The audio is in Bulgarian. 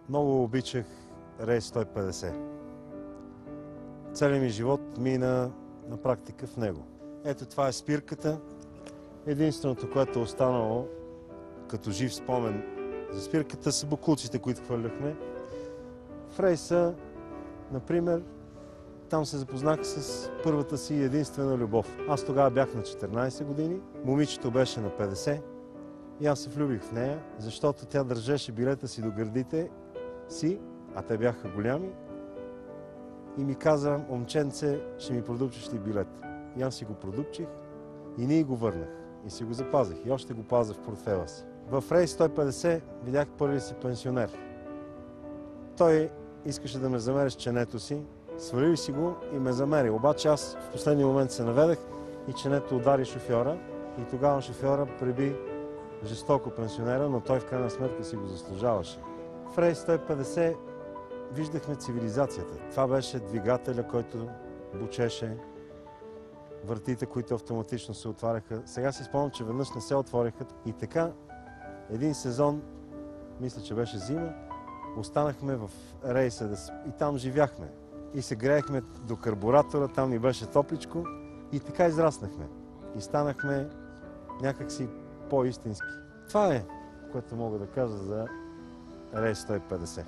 Много обичах рейс 150. Целият ми живот мина на практика в него. Ето това е спирката. Единственото, което е останало като жив спомен за спирката са боклуците, които хвърляхме. В рейса, например, там се запознах с първата си единствена любов. Аз тогава бях на 14 години, момичето беше на 50 и аз се влюбих в нея, защото тя държеше билета си до гърдите си, а те бяха голями, и ми каза: момченце, ще ми продупчиш ли билет? И аз си го продупчих и ние го върнах. И си го запазих и още го пазя в портфела си. В рейс 150 видях първи си пенсионер. Той искаше да ме замери с ченето си, свалили си го и ме замери. Обаче аз в последния момент се наведах и ченето удари шофьора и тогава шофьора преби жестоко пенсионера, но той в крайна сметка си го заслужаваше. В рейс 150 виждахме цивилизацията. Това беше двигателя, който бучеше, вратите, които автоматично се отваряха. Сега си спомням, че веднъж не се отвориха и така един сезон, мисля, че беше зима, останахме в рейса и там живяхме. И се греехме до карбуратора, там ни беше топличко и така израснахме. И станахме някакси по-истински. Това е, което мога да кажа за рейс 150.